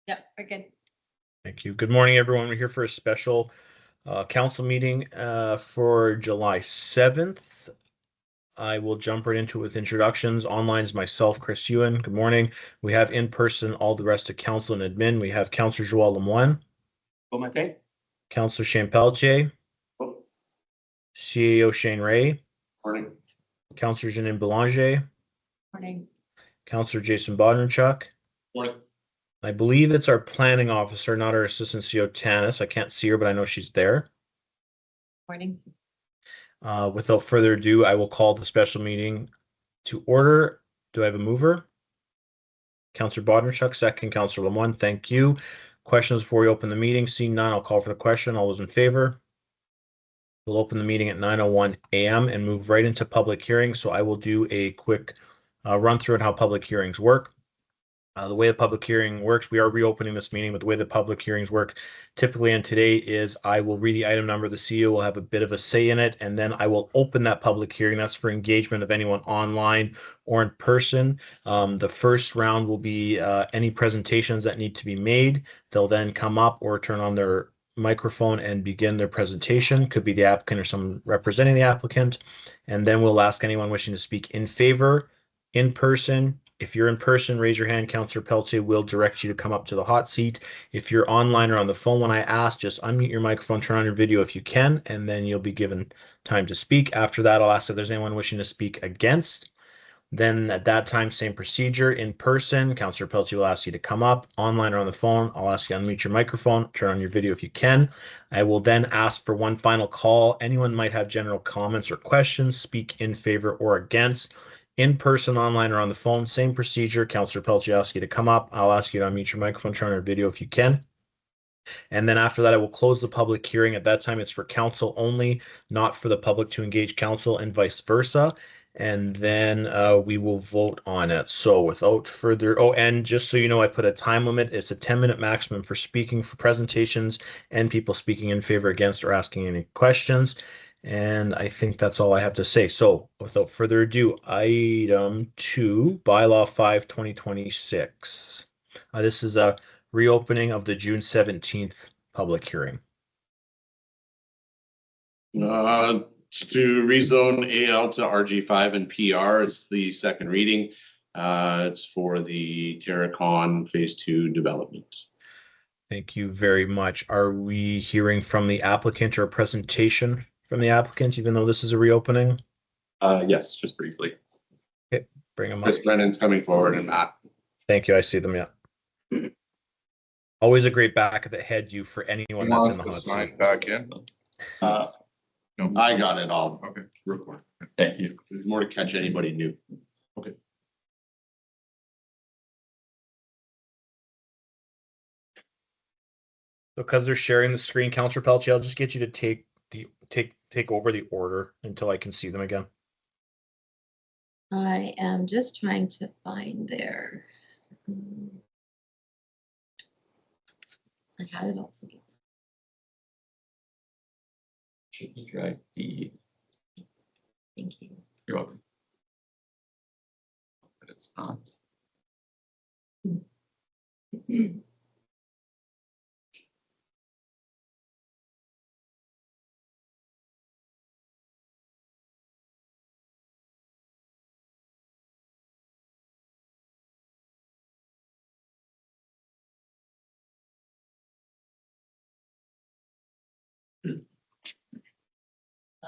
Yep, we're good. Thank you. Good morning, everyone. We're here for a special council meeting for July 7th. I will jump right into it with introductions. Online is myself, Chris Ewan. Good morning. We have in person all the rest of council and admin. We have Councillor Joel Lemoine. Councillor Shane Pelletier. CAO Shane Ray. Morning. Councillor Janine Belanger. Morning. Councillor Jason Bodnerchuk. Morning. I believe it's our planning officer, not our assistant CEO Tanis. I can't see her, but I know she's there. Morning. Without further ado, I will call the special meeting to order. Do I have a mover? Councillor Bodnerchuk, second. Councillor Lemoine, thank you. Questions before we open the meeting? Seeing none, I'll call for the question. All those in favor? We'll open the meeting at 9:01 a.m. and move right into public hearing. So I will do a quick run through on how public hearings work. The way the public hearing works, we are reopening this meeting, but the way the public hearings work typically and today is I will read the item number, the CEO will have a bit of a say in it, and then I will open that public hearing. That's for engagement of anyone online or in person. The first round will be any presentations that need to be made. They'll then come up or turn on their microphone and begin their presentation. Could be the applicant or someone representing the applicant. And then we'll ask anyone wishing to speak in favor, in person. If you're in person, raise your hand. Councillor Pelletier will direct you to come up to the hot seat. If you're online or on the phone when I ask, just unmute your microphone, turn on your video if you can, and then you'll be given time to speak. After that, I'll ask if there's anyone wishing to speak against. Then at that time, same procedure. In person, Councillor Pelletier will ask you to come up. Online or on the phone, I'll ask you to unmute your microphone, turn on your video if you can. I will then ask for one final call. Anyone might have general comments or questions, speak in favor or against. In person, online, or on the phone, same procedure. Councillor Pelletier asks you to come up. I'll ask you to unmute your microphone, turn on your video if you can. And then after that, I will close the public hearing. At that time, it's for council only, not for the public to engage council and vice versa. And then we will vote on it. So without further, and just so you know, I put a time limit. It's a 10-minute maximum for speaking, for presentations, and people speaking in favor, against, or asking any questions. And I think that's all I have to say. So without further ado, item 2, bylaw 5, 2026. This is a reopening of the June 17th public hearing. To rezone AL to RG5 and PR, it's the second reading. It's for the Terracon Phase 2 development. Thank you very much. Are we hearing from the applicant or a presentation from the applicant, even though this is a reopening? Yes, just briefly. Okay, bring them up. Chris Brennan's coming forward and Matt. Thank you. I see them. Yeah. Always a great back of the head view for anyone that's in the hot seat. Back in. No, I got it all. Okay, record. Thank you. There's more to catch anybody new. Okay. Because they're sharing the screen, Councillor Pelletier, I'll just get you to take over the order until I can see them again. I am just trying to find their. I had it all. Should be drag the. Thank you. You're welcome. But it's not.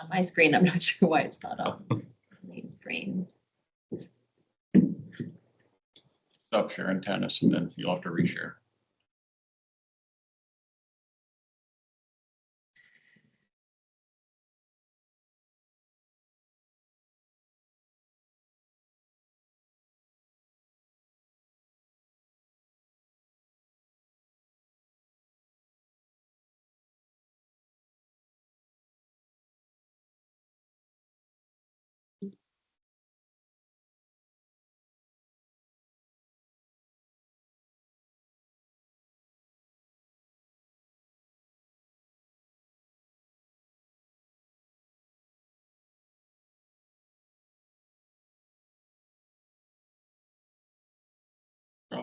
On my screen, I'm not sure why it's not on the main screen. Stop sharing tennis and then you'll have to reshare.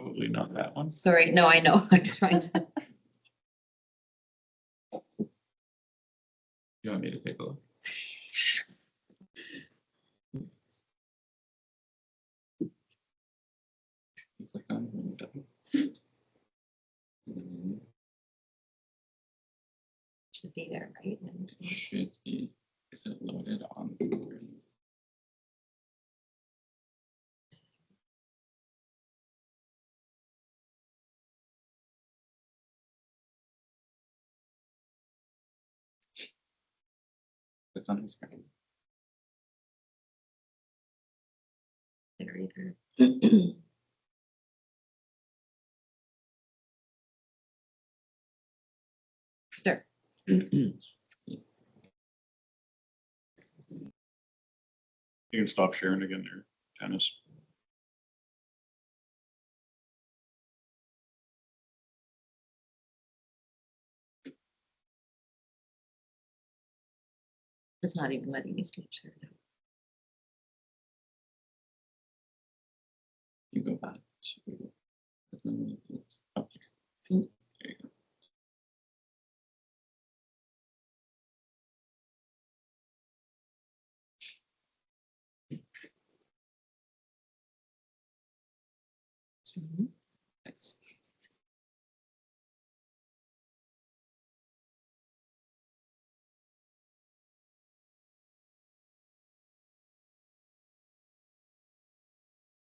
Probably not that one. Sorry, no, I know. I'm trying to. You want me to take a look? You click on it. Should be there, right? And it's not. Should be, is it loaded on? Click on the screen. There either. Sure. You can stop sharing again there, Dennis. It's not even letting me stop sharing. You go back to. It's up there. Mm. There you go. Mhm. Thanks.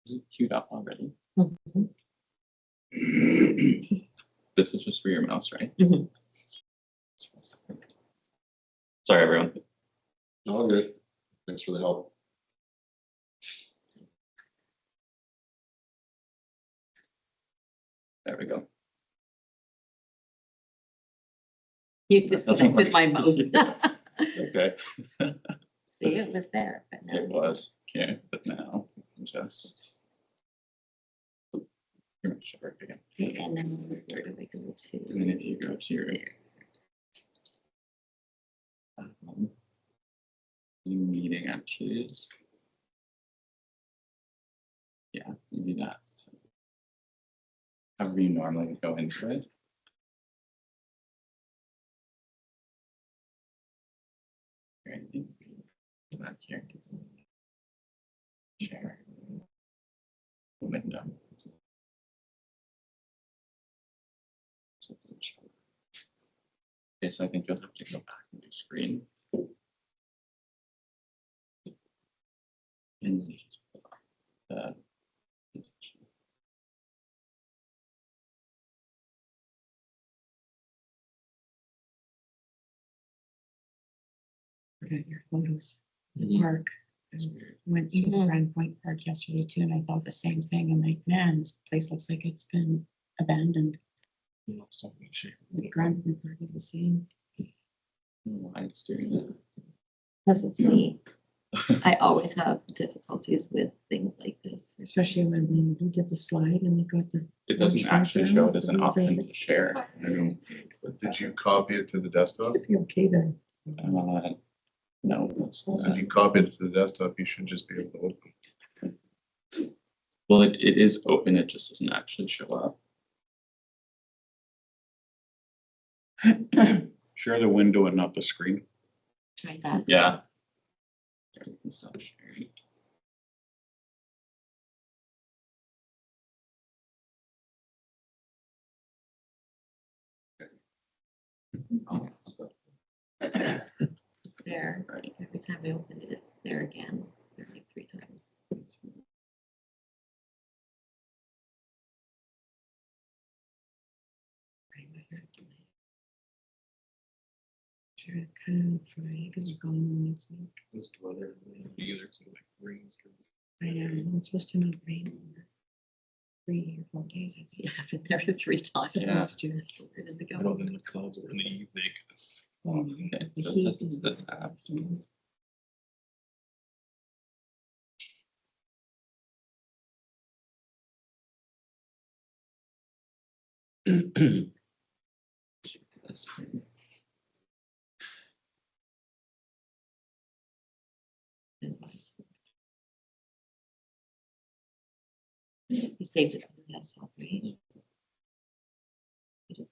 Is it queued up already? Mhm. This is just for your mouse, right? Mhm. Sorry, everyone. All good. Thanks for the help. There we go. You That's disconnected my okay. mouse. It's okay. See, it was there, but now. It was, okay, but now just. Pretty much over again. And then where do we go to? And then if you go to your. There. New meeting actually is. Yeah, maybe that. However you normally would go into it. Right, go back here. Share. Window. Okay, so I think you'll have to go back and do screen. And then just put the. Forgot your photos, the Mhm. park. I went through the Mhm. Grand Point Park yesterday too, and I thought the same thing. I'm like, man, this place looks like it's been abandoned. The Grand Point Park is the same. Why it's doing that. Because it's me. I always have difficulties with things like this. Especially when they did the slide and they got the. It doesn't actually show it as an option to share. I know, but did you copy it to the desktop? It'd be okay to. No, it's So if you copy it to the desktop, you should just be able to open. well, it is open, it just doesn't actually show up. Share the window and not the screen. Try that. Yeah. There, we can stop sharing. There. Right. Every time I open it, it's there again. There like 3 times. Sure, kind of Friday because we're going next week. This weather, either to like rains. I know, it's supposed to not rain for 3 or 4 days. It's Yeah, I've been there 3 times. Yeah. supposed to. Where does it I go? don't think the clouds are in the evening. It's- Okay, The so heat this is and- the afternoon. This one. You saved it on the desktop, right? You just-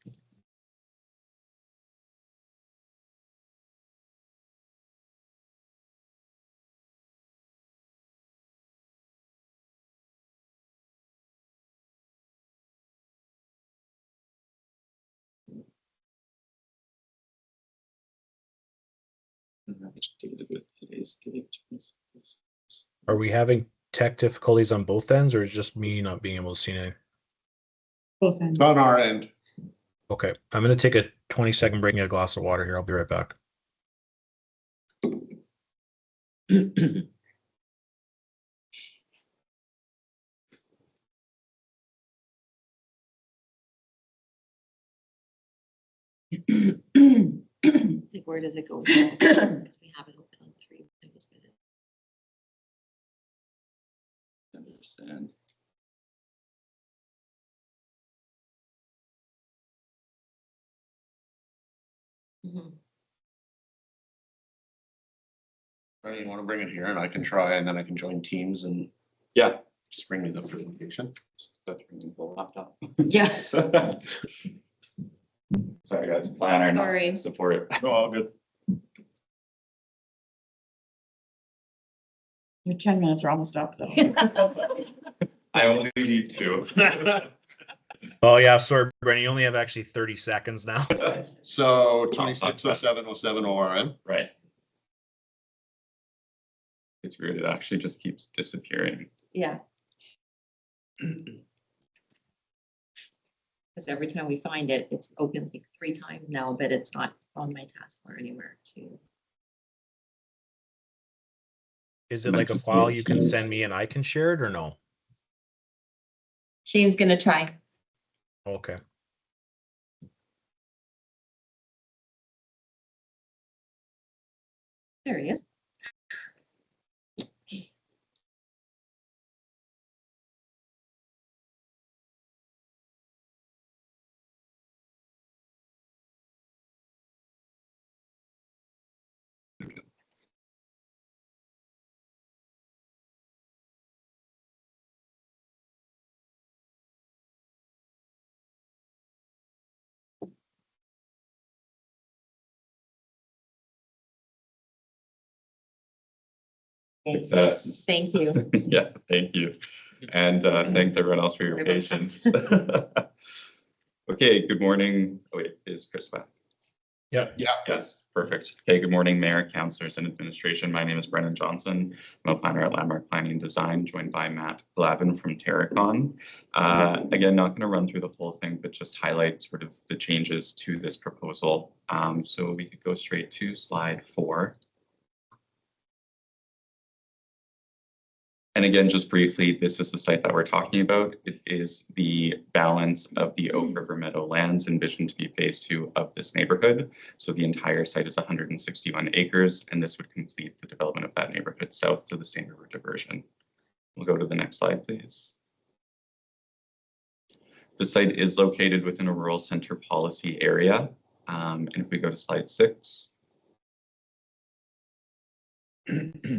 Are we having tech difficulties on both ends, or is it just me not being able to see anything? Both ends. It's on our end. Okay, I'm gonna take a 20-second break and get a glass of water here. I'll be right back. Like, where does it go? Because we have it open on 3. I just did it. Understand. Mhm. Right, you want to bring it here and I can try and then I can join Teams and Yeah. just bring me the presentation. That's bringing the laptop. Yeah. Sorry, guys, planner, Sorry. not support. No, all good. Your 10 minutes are almost up though. I only need 2. Oh yeah, sorry, Brennan, you only have actually 30 seconds now. So 260707 ORM. Right. It's weird, it actually just keeps disappearing. Yeah. Because every time we find it, it's open like 3 times now, but it's not on my taskbar anywhere to. Is it like a file you can send me and I can share it or no? Shane's gonna try. Okay. There he is. Success. Thank you. Yeah, thank you. And thanks everyone else for your Sorry about patience. Okay, good morning. Oh wait, is Chris back? Yep. Yeah. Yes, perfect. Okay, good morning, Mayor, Councilors, and Administration. My name is Brennan Johnson. I'm a planner at Landmark Planning and Design, joined by Matt Glavin from Terracon. Again, not going to run through the whole thing, but just highlight sort of the changes to this proposal. So we could go straight to slide 4. And again, just briefly, this is the site that we're talking about. It is the balance of the Oak River Meadow lands envisioned to be phase 2 of this neighborhood. So the entire site is 161 acres, and this would complete the development of that neighborhood south to the Same River diversion. We'll go to the next slide, please. The site is located within a rural center policy area. And if we go to slide 6.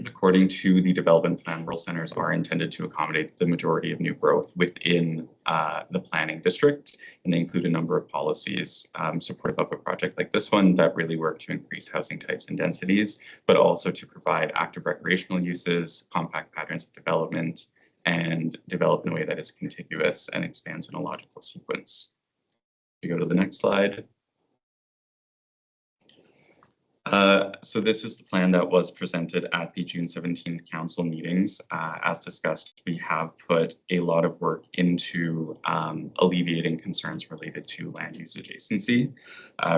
According to the development plan, rural centers are intended to accommodate the majority of new growth within the planning district, and they include a number of policies supportive of a project like this one that really work to increase housing types and densities, but also to provide active recreational uses, compact patterns of development, and develop in a way that is contiguous and expands in a logical sequence. We go to the next slide. So this is the plan that was presented at the June 17th council meetings. As discussed, we have put a lot of work into alleviating concerns related to land use adjacency.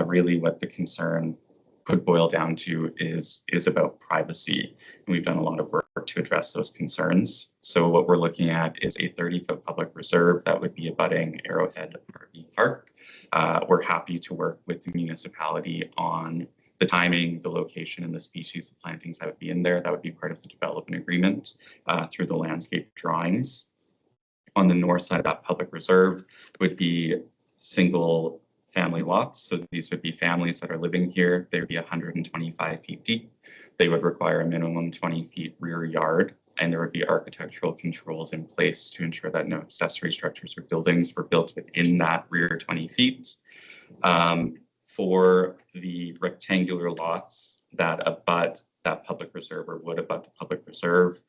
Really what the concern could boil down to is about privacy. And we've done a lot of work to address those concerns. So what we're looking at is a 30-foot public reserve that would be abutting Arrowhead RV Park. We're happy to work with the municipality on the timing, the location, and the species of plantings that would be in there. That would be part of the development agreement through the landscape drawings. On the north side of that public reserve would be single family lots. So these would be families that are living here. They would be 125 feet deep. They would require a minimum 20 feet rear yard and there would be architectural controls in place to ensure that no accessory structures or buildings were built within that rear 20 feet. For the rectangular lots that abut that public reserve or would abut the public reserve,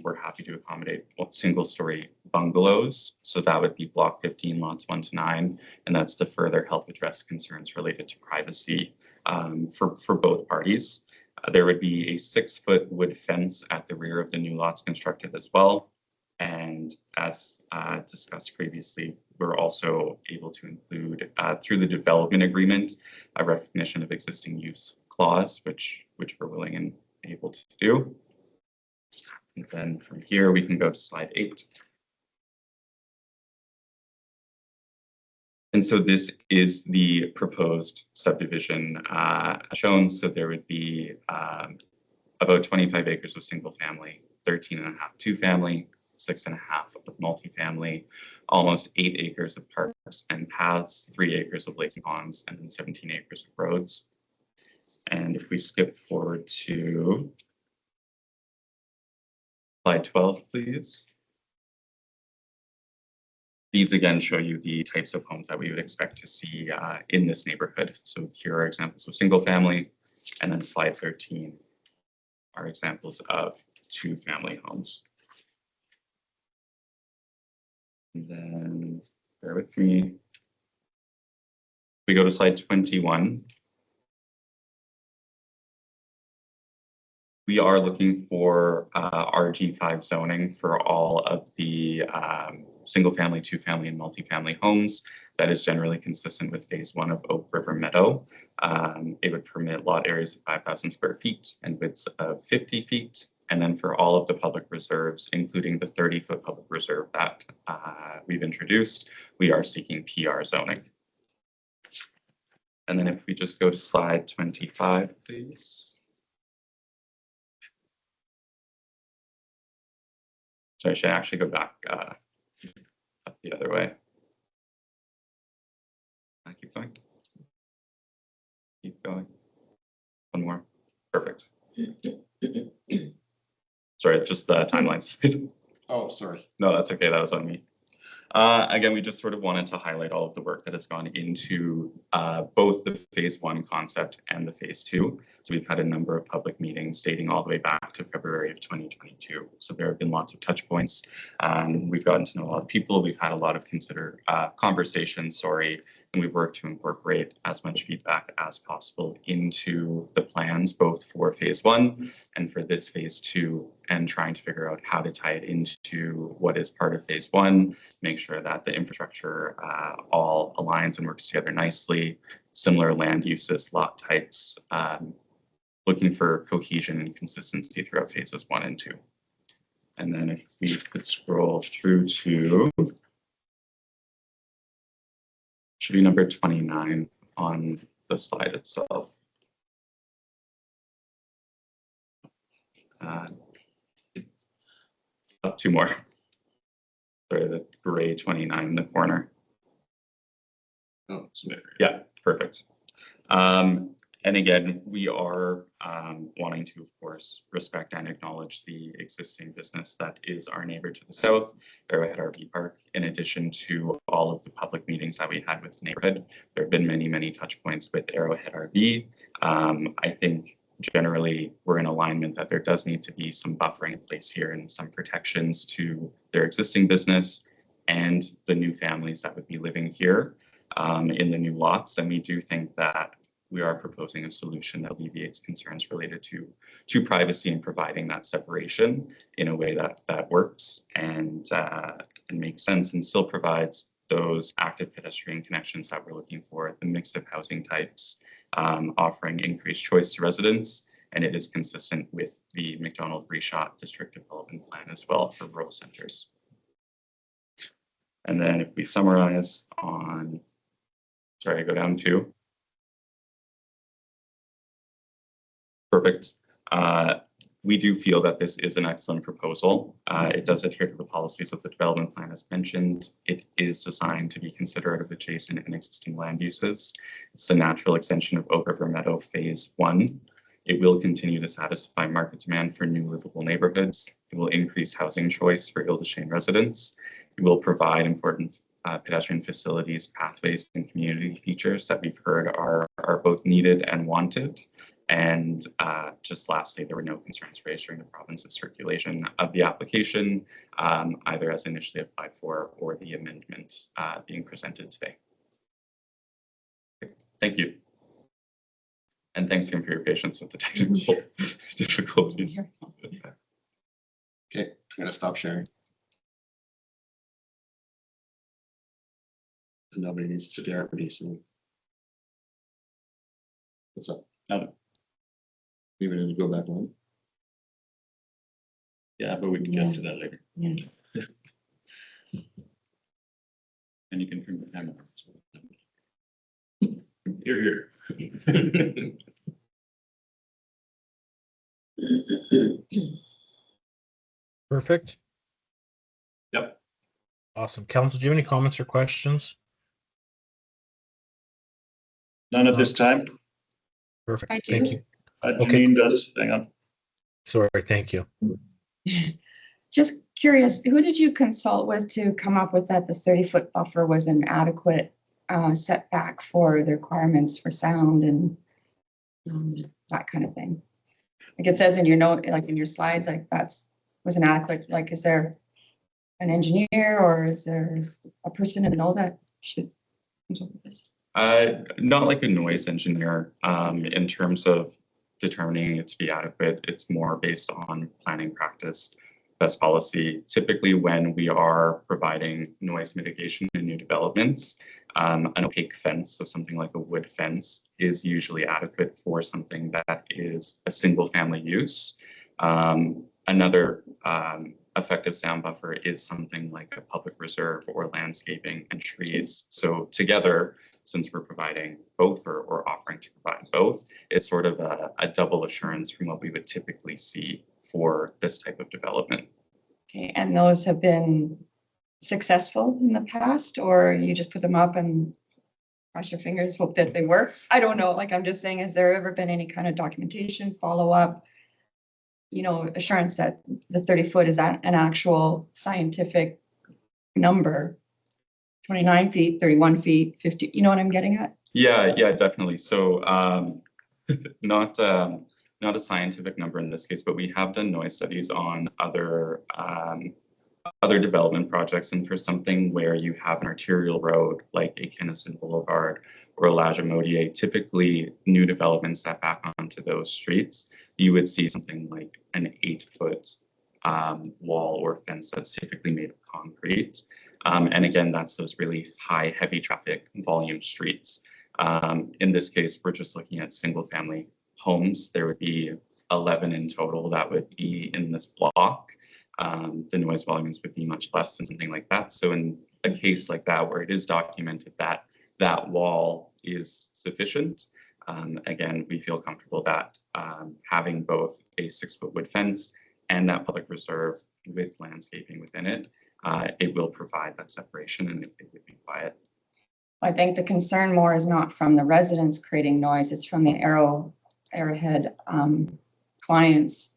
we're happy to accommodate single-story bungalows. So that would be block 15, lots 1 to 9, and that's to further help address concerns related to privacy for both parties. There would be a 6-foot wood fence at the rear of the new lots constructed as well. And as discussed previously, we're also able to include through the development agreement a recognition of existing use clause, which we're willing and able to do. And then from here we can go to slide 8. And so this is the proposed subdivision shown. So there would be about 25 acres of single family, 13.5 two-family, 6.5 of multifamily, almost 8 acres of parks and paths, 3 acres of lakes and ponds, and then 17 acres of roads. And if we skip forward to slide 12, please. These again show you the types of homes that we would expect to see in this neighborhood. So here are examples of single family, and then slide 13 are examples of two-family homes. And then bear with me. We go to slide 21. We are looking for RG5 zoning for all of the single family, two-family, and multifamily homes. That is generally consistent with phase 1 of Oak River Meadow. It would permit lot areas of 5,000 square feet and widths of 50 feet. And then for all of the public reserves, including the 30-foot public reserve that we've introduced, we are seeking PR zoning. And then if we just go to slide 25, please. So I should actually go back up the other way. Keep going. Keep going. One more. Perfect. Sorry, just the timeline. Oh, sorry. No, that's okay. That was on me. Again, we just sort of wanted to highlight all of the work that has gone into both the phase 1 concept and the phase 2. So we've had a number of public meetings dating all the way back to February of 2022. So there have been lots of touch points. We've gotten to know a lot of people. We've had a lot of conversations, and we've worked to incorporate as much feedback as possible into the plans, both for phase 1 and for this phase 2, and trying to figure out how to tie it into what is part of phase 1, make sure that the infrastructure all aligns and works together nicely, similar land uses, lot types, looking for cohesion and consistency throughout phases 1 and 2. And then if we could scroll through to, should be number 29 on the slide itself. Up 2 more. Sorry, the gray 29 in the corner. Oh, it's better. Yeah, perfect. And again, we are wanting to, of course, respect and acknowledge the existing business that is our neighbor to the south, Arrowhead RV Park. In addition to all of the public meetings that we had with the neighborhood, there have been many, many touch points with Arrowhead RV. I think generally we're in alignment that there does need to be some buffering in place here and some protections to their existing business and the new families that would be living here in the new lots. And we do think that we are proposing a solution that alleviates concerns related to privacy and providing that separation in a way that works and makes sense and still provides those active pedestrian connections that we're looking for, the mix of housing types, offering increased choice to residents, and it is consistent with the Macdonald-Reshot District Development Plan as well for rural centers. And then if we summarize on, sorry, I go down to. Perfect. We do feel that this is an excellent proposal. It does adhere to the policies of the development plan as mentioned. It is designed to be considerate of adjacent and existing land uses. It's the natural extension of Oak River Meadow Phase 1. It will continue to satisfy market demand for new livable neighborhoods. It will increase housing choice for Ile-des-Shane residents. It will provide important pedestrian facilities, pathways, and community features that we've heard are both needed and wanted. And just lastly, there were no concerns raised during the province's circulation of the application, either as initially applied for or the amendment being presented today. Thank you. And thanks again for your patience with the technical difficulties. Okay, I'm gonna stop sharing. And nobody needs to stare at me, so. What's up? No. You need to go back on? Yeah, but we can get to that later. Yeah. And you can turn the camera on. Here. Perfect. Yep. Awesome. Council, do you have any comments or questions? None at this time. Perfect. I Thank do. you. Janine does. Hang on. Sorry. Thank you. Just curious, who did you consult with to come up with that the 30-foot buffer was an adequate setback for the requirements for sound and that kind of thing? Like it says in your note, like in your slides, like was an adequate, like is there an engineer or is there a person in the know that should consult with this? Not like a noise engineer in terms of determining it to be adequate. It's more based on planning practice, best policy. Typically when we are providing noise mitigation in new developments, an opaque fence, so something like a wood fence, is usually adequate for something that is a single family use. Another effective sound buffer is something like a public reserve or landscaping and trees. So together, since we're providing both or offering to provide both, it's sort of a double assurance from what we would typically see for this type of development. Okay, and those have been successful in the past, or you just put them up and cross your fingers, hope that they work? I don't know, like I'm just saying, has there ever been any kind of documentation, follow-up, assurance that the 30-foot is an actual scientific number? 29 feet, 31 feet, 50, you know what I'm getting at? Yeah, definitely. So not a scientific number in this case, but we have done noise studies on other development projects, and for something where you have an arterial road like a Kinnison Boulevard or a La Jamodier, typically new developments that back onto those streets, you would see something like an 8-foot wall or fence that's typically made of concrete. And again, that's those really high, heavy traffic volume streets. In this case, we're just looking at single family homes. There would be 11 in total that would be in this block. The noise volumes would be much less than something like that. So in a case like that, where it is documented that that wall is sufficient, again, we feel comfortable that having both a 6-foot wood fence and that public reserve with landscaping within it, it will provide that separation and it would be quiet. I think the concern more is not from the residents creating noise, it's from the Arrowhead clients,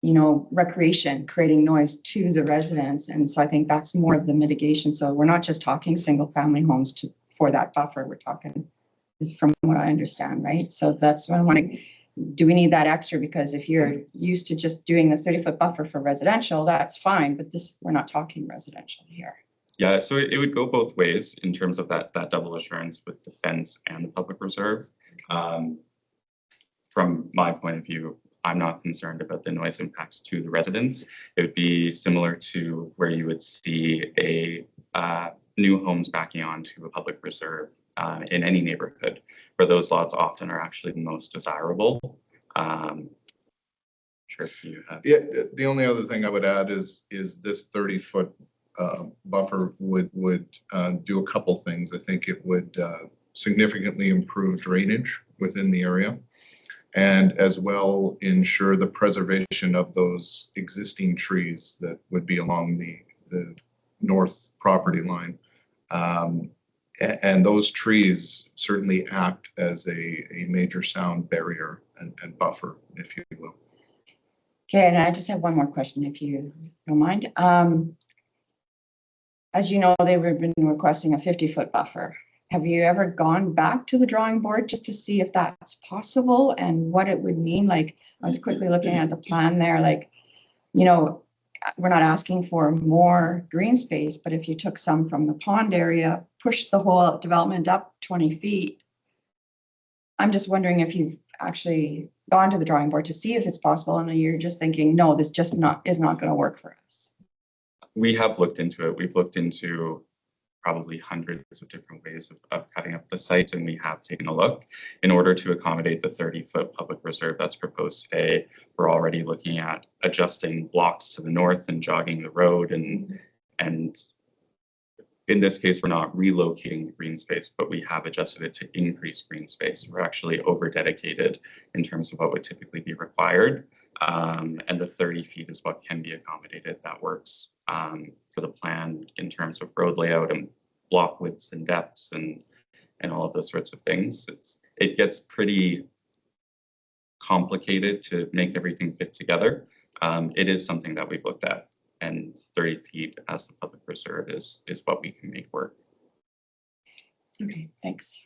recreation, creating noise to the residents. And so I think that's more of the mitigation. So we're not just talking single family homes for that buffer, we're talking, from what I understand, right? So that's what I'm wondering, do we need that extra? Because if you're used to just doing the 30-foot buffer for residential, that's fine, but we're not talking residential here. Yeah, so it would go both ways in terms of that double assurance with the fence and the public reserve. From my point of view, I'm not concerned about the noise impacts to the residents. It would be similar to where you would see a new homes backing onto a public reserve in any neighborhood, where those lots often are actually the most desirable. Sure, if you have. Yeah, the only other thing I would add is this 30-foot buffer would do a couple things. I think it would significantly improve drainage within the area, and as well ensure the preservation of those existing trees that would be along the north property line. And those trees certainly act as a major sound barrier and buffer, if you will. Okay, and I just have one more question, if you don't mind. As you know, they've been requesting a 50-foot buffer. Have you ever gone back to the drawing board just to see if that's possible and what it would mean? Like, I was quickly looking at the plan there, like, you know, we're not asking for more green space, but if you took some from the pond area, pushed the whole development up 20 feet, I'm just wondering if you've actually gone to the drawing board to see if it's possible, and you're just thinking, no, this just is not going to work for us. We have looked into it. We've looked into probably hundreds of different ways of cutting up the site, and we have taken a look. In order to accommodate the 30-foot public reserve that's proposed today, we're already looking at adjusting blocks to the north and jogging the road, and in this case, we're not relocating the green space, but we have adjusted it to increase green space. We're actually over dedicated in terms of what would typically be required. And the 30 feet is what can be accommodated. That works for the plan in terms of road layout and block widths and depths and all of those sorts of things. It gets pretty complicated to make everything fit together. It is something that we've looked at, and 30 feet as the public reserve is what we can make work. Okay, thanks.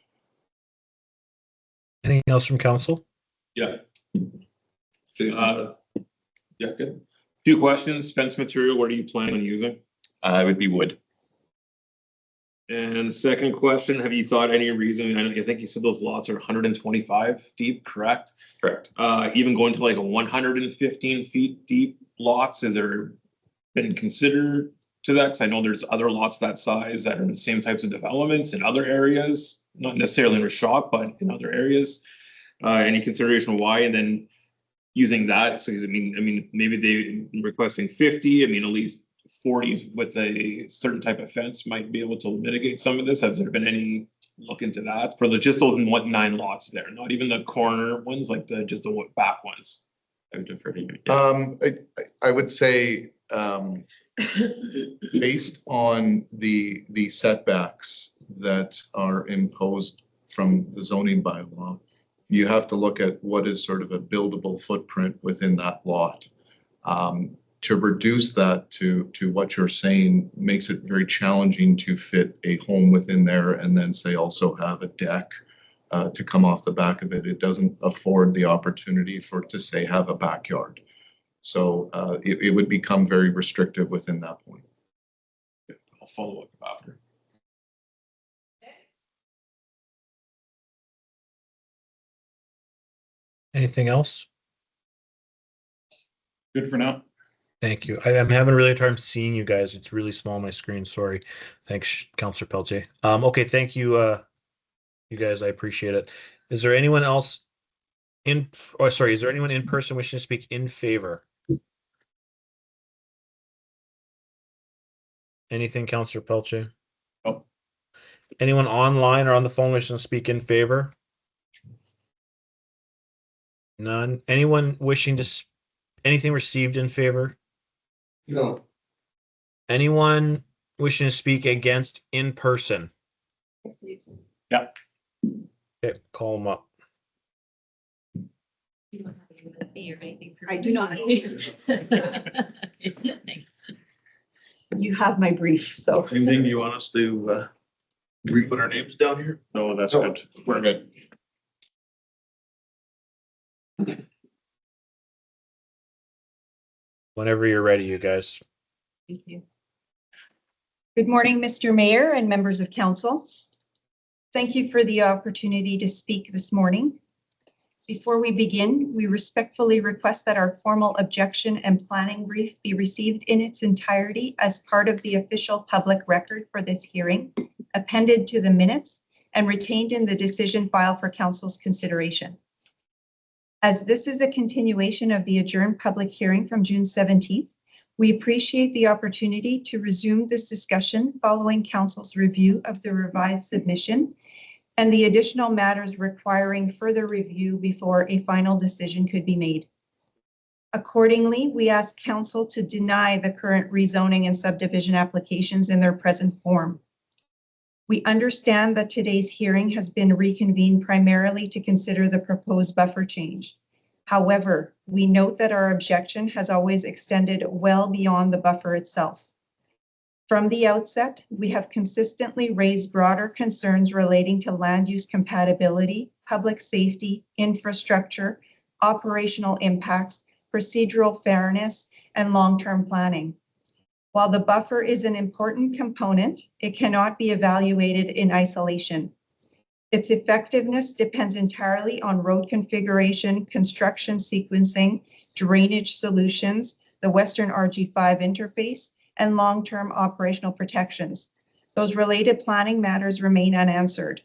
Anything else from council? Yeah. Yeah, good. Few questions. Fence material, what are you planning on using? It would be wood. And the second question, have you thought any reason, I think you said those lots are 125 deep, correct? Correct. Even going to like a 115 feet deep lots, has there been considered to that? Because I know there's other lots that size that are in the same types of developments in other areas, not necessarily in Rashok, but in other areas. Any consideration why? And then using that, so I mean, maybe they requesting 50. I mean, at least 40s with a certain type of fence might be able to mitigate some of this. Has there been any look into that for just those 9 lots there, not even the corner ones, like just the back ones? I would defer to you. Yeah. I would say, based on the setbacks that are imposed from the zoning bylaw, you have to look at what is sort of a buildable footprint within that lot. To reduce that to what you're saying makes it very challenging to fit a home within there and then say also have a deck to come off the back of it. It doesn't afford the opportunity to say have a backyard. So it would become very restrictive within that point. I'll follow up after. Anything else? Good for now. Thank you. I'm having a really hard time seeing you guys. It's really small on my screen. Sorry. Thanks, Councillor Pelletier. Okay, thank you, you guys. I appreciate it. Is there anyone else is there anyone in person wishing to speak in favor? Anything, Councillor Pelletier? Oh. Anyone online or on the phone wishing to speak in favor? None. Anyone wishing to anything received in favor? No. Anyone wishing to speak against in person? Yeah. Okay, call them up. You don't have to with me or anything. I do not. Thanks. You have my brief, so. Anything you want us to re-put our names down here? No, that's good. We're good. Whenever you're ready, you guys. Thank you. Good morning, Mr. Mayor and members of council. Thank you for the opportunity to speak this morning. Before we begin, we respectfully request that our formal objection and planning brief be received in its entirety as part of the official public record for this hearing, appended to the minutes, and retained in the decision file for council's consideration. As this is a continuation of the adjourned public hearing from June 17th, we appreciate the opportunity to resume this discussion following council's review of the revised submission and the additional matters requiring further review before a final decision could be made. Accordingly, we ask council to deny the current rezoning and subdivision applications in their present form. We understand that today's hearing has been reconvened primarily to consider the proposed buffer change. However, we note that our objection has always extended well beyond the buffer itself. From the outset, we have consistently raised broader concerns relating to land use compatibility, public safety, infrastructure, operational impacts, procedural fairness, and long-term planning. While the buffer is an important component, it cannot be evaluated in isolation. Its effectiveness depends entirely on road configuration, construction sequencing, drainage solutions, the Western RG5 interface, and long-term operational protections. Those related planning matters remain unanswered.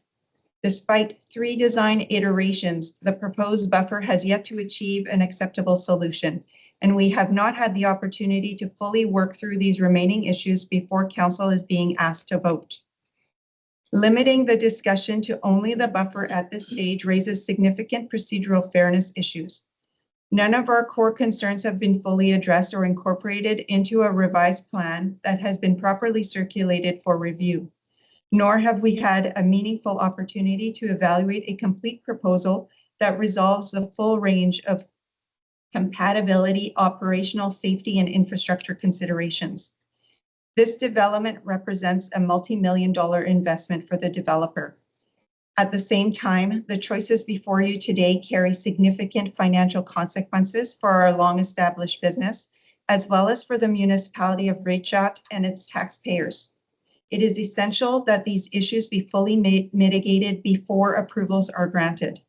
Despite 3 design iterations, the proposed buffer has yet to achieve an acceptable solution, and we have not had the opportunity to fully work through these remaining issues before council is being asked to vote. Limiting the discussion to only the buffer at this stage raises significant procedural fairness issues. None of our core concerns have been fully addressed or incorporated into a revised plan that has been properly circulated for review, nor have we had a meaningful opportunity to evaluate a complete proposal that resolves the full range of compatibility, operational safety, and infrastructure considerations. This development represents a multi-million-dollar investment for the developer. At the same time, the choices before you today carry significant financial consequences for our long-established business, as well as for the municipality of Rijat and its taxpayers. It is essential that these issues be fully mitigated before approvals are granted,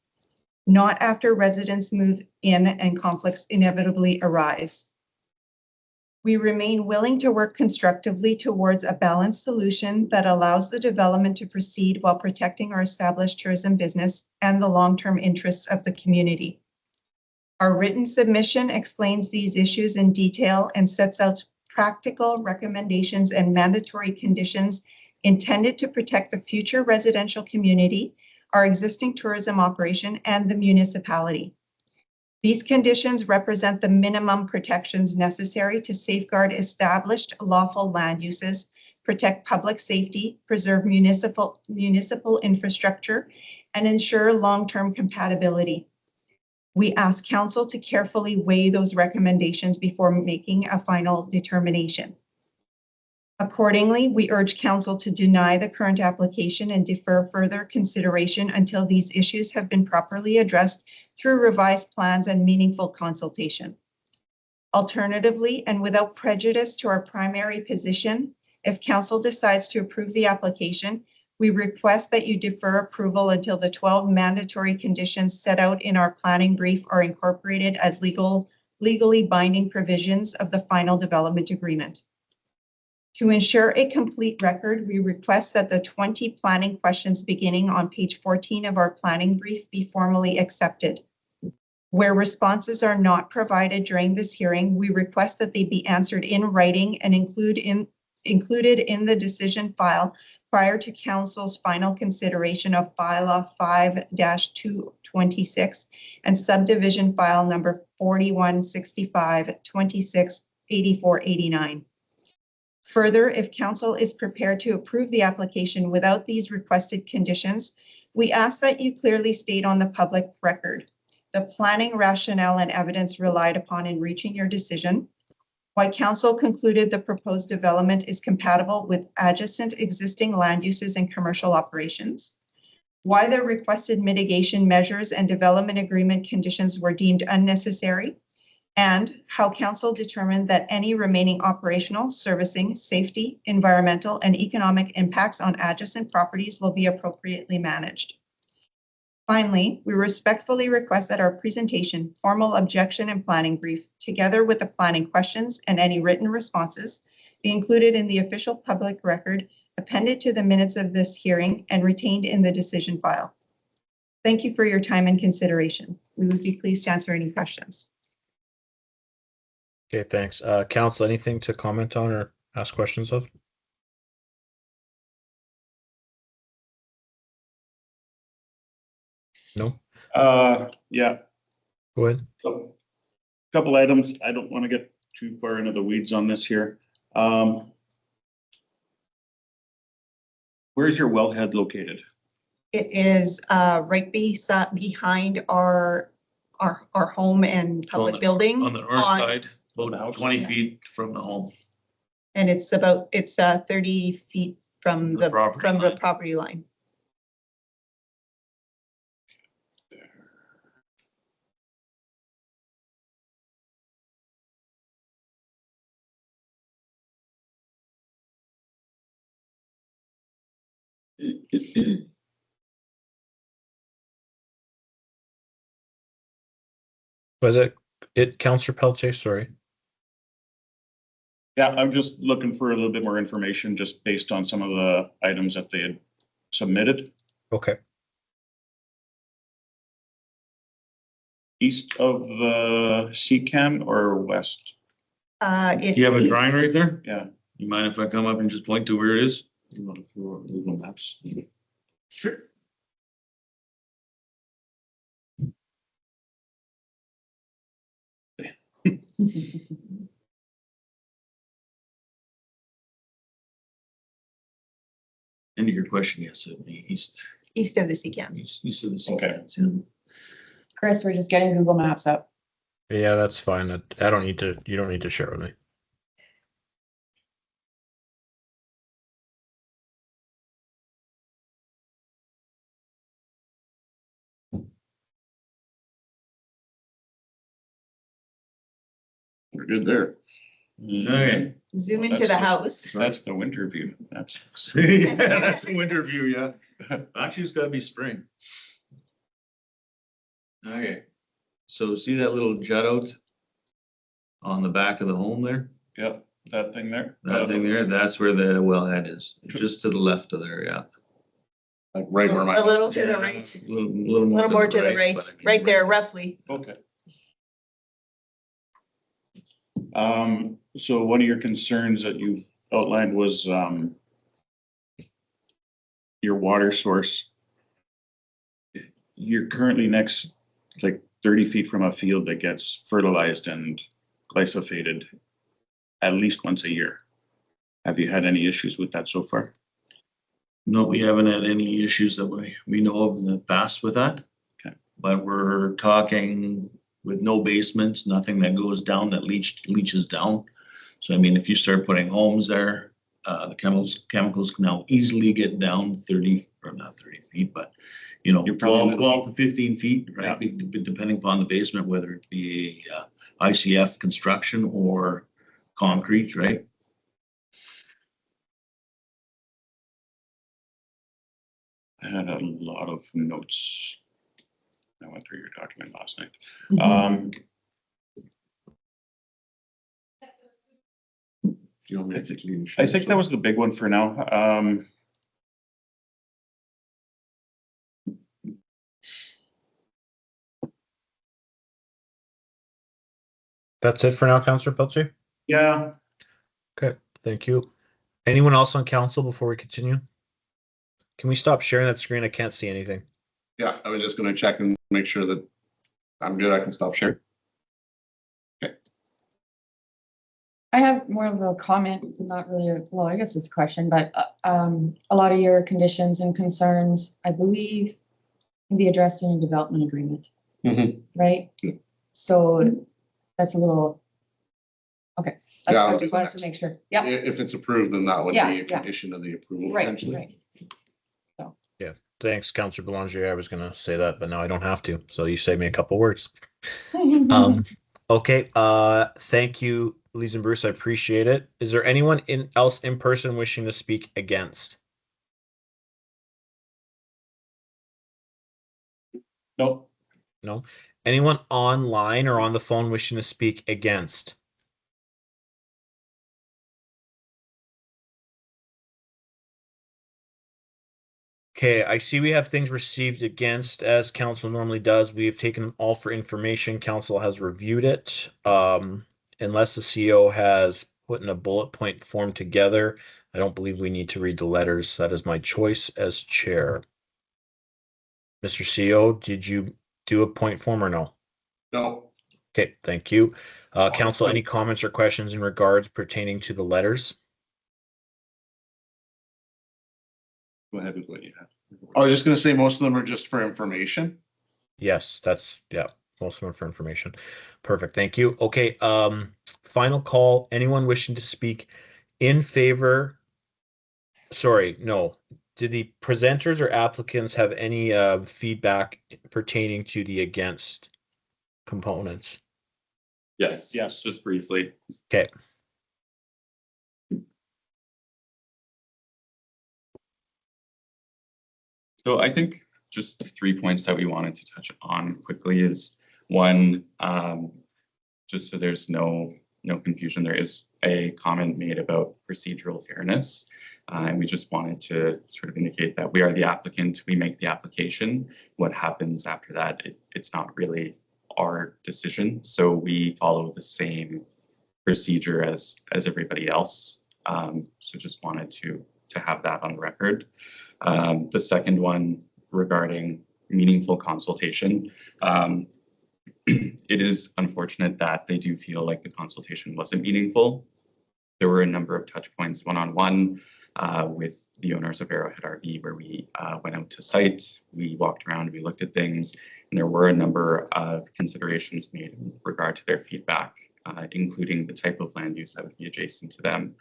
not after residents move in and conflicts inevitably arise. We remain willing to work constructively towards a balanced solution that allows the development to proceed while protecting our established tourism business and the long-term interests of the community. Our written submission explains these issues in detail and sets out practical recommendations and mandatory conditions intended to protect the future residential community, our existing tourism operation, and the municipality. These conditions represent the minimum protections necessary to safeguard established lawful land uses, protect public safety, preserve municipal infrastructure, and ensure long-term compatibility. We ask council to carefully weigh those recommendations before making a final determination. Accordingly, we urge council to deny the current application and defer further consideration until these issues have been properly addressed through revised plans and meaningful consultation. Alternatively, and without prejudice to our primary position, if council decides to approve the application, we request that you defer approval until the 12 mandatory conditions set out in our planning brief are incorporated as legally binding provisions of the final development agreement. To ensure a complete record, we request that the 20 planning questions beginning on page 14 of our planning brief be formally accepted. Where responses are not provided during this hearing, we request that they be answered in writing and included in the decision file prior to council's final consideration of bylaw 5-226 and subdivision file number 4165-268489. Further, if council is prepared to approve the application without these requested conditions, we ask that you clearly state on the public record the planning rationale and evidence relied upon in reaching your decision, why council concluded the proposed development is compatible with adjacent existing land uses and commercial operations, why the requested mitigation measures and development agreement conditions were deemed unnecessary, and how council determined that any remaining operational, servicing, safety, environmental, and economic impacts on adjacent properties will be appropriately managed. Finally, we respectfully request that our presentation, formal objection, and planning brief, together with the planning questions and any written responses, be included in the official public record, appended to the minutes of this hearing, and retained in the decision file. Thank you for your time and consideration. We would be pleased to answer any questions. Okay, thanks. Council, anything to comment on or ask questions of? No? Yeah, Go ahead. so couple items. I don't want to get too far into the weeds on this here. We're Where's your wellhead located? It is right behind our home and public building. On the north on- side, On the about house? 20 feet from the home. And it's 30 feet from The the property line. property line. Was it Counselor Pelletier? Sorry. Yeah, I'm just looking for a little bit more information just based on some of the items that they had submitted. Okay. East of the CCAM or west? You have a drawing right there? Yeah. You mind if I come up and just point to where it is? Google Maps. Sure. End of your question, yes, it'd be east, East of the Secans. east of the Okay. Seacrest, yeah. Chris, we're just getting Google Maps up. Yeah, that's fine. I don't need to. You don't need to share with me. We're good there. Okay. Zoom into the house. That's the winter view. That's. Yeah, that's the winter view, yeah. Actually, it's gotta be spring. Okay, so see that little jut out on the back of the home there? Yep, that thing there. That thing there, that's where the wellhead is, just to the left of there, yeah. Like right where A my, little to the Yeah, right, a little a little more to the right, but I mean, right there roughly. Okay. So one of your concerns that you outlined was, your water source. You're currently next, like 30 feet from a field that gets fertilized and glyphosated at least once a year. Have you had any issues with that so far? No, we haven't had any issues that we know of in the past with that. Okay. But we're talking with no basements, nothing that goes down that leaches down. So I mean, if you start putting homes there, the chemicals can now easily get down 30, or not 30 feet, but you know, You're probably 12 to 15 feet, right? Depending upon the basement, whether it be ICF construction or concrete, right? I had a lot of notes. I went through your document last night. do you want me to continue? I think that was the big one for now. That's it for now, Counselor Pelletier. Yeah, Thank you. Anyone else on council before we continue? Can we stop sharing that screen? I can't see anything. Yeah, I was just gonna check and make sure that I'm good. I can stop sharing. I have more of a comment, not really, well, I guess it's a question, but a lot of your conditions and concerns, I believe, can be addressed in a development agreement, Mhm. right? Yeah. So that's a little, okay. That's Yeah, what I I'll just do wanted that. to make sure. Yeah, If it's approved, then that would Yeah, be a yeah. condition of the approval right, potentially. right. Thanks, Counselor Belanger. I was gonna say that, but now I don't have to. So you saved me a couple words. Okay. Thank you, Lise and Bruce. I appreciate it. Is there anyone else in person wishing to speak against? nope. No. Anyone online or on the phone wishing to speak against? Okay, I see we have things received against as council normally does. We have taken them all for information. Council has reviewed it. Unless the CO has put in a bullet point form together, I don't believe we need to read the letters. That is my choice as chair. Mr. CO, did you do a point form or no? No, Okay, thank you. Council, any comments or questions in regards pertaining to the letters? Go ahead with what you have. I was just gonna say, most of them are just for information. Yes, that's, yeah, most of them for information. Perfect, thank you. Okay, final call. Anyone wishing to speak in favor? Sorry, no. Do the presenters or applicants have any feedback pertaining to the against components? Yes. Yes, just briefly. Okay. So I think just the 3 points that we wanted to touch on quickly is one, just so there's no confusion, there is a comment made about procedural fairness. And we just wanted to sort of indicate that we are the applicant, we make the application. What happens after that, it's not really our decision. So we follow the same procedure as everybody else. So just wanted to have that on the record. The second one regarding meaningful consultation. It is unfortunate that they do feel like the consultation wasn't meaningful. There were a number of touch points one-on-one with the owners of Arrowhead RV where we went out to site, we walked around, we looked at things, and there were a number of considerations made in regard to their feedback, including the type of land use that would be adjacent to them,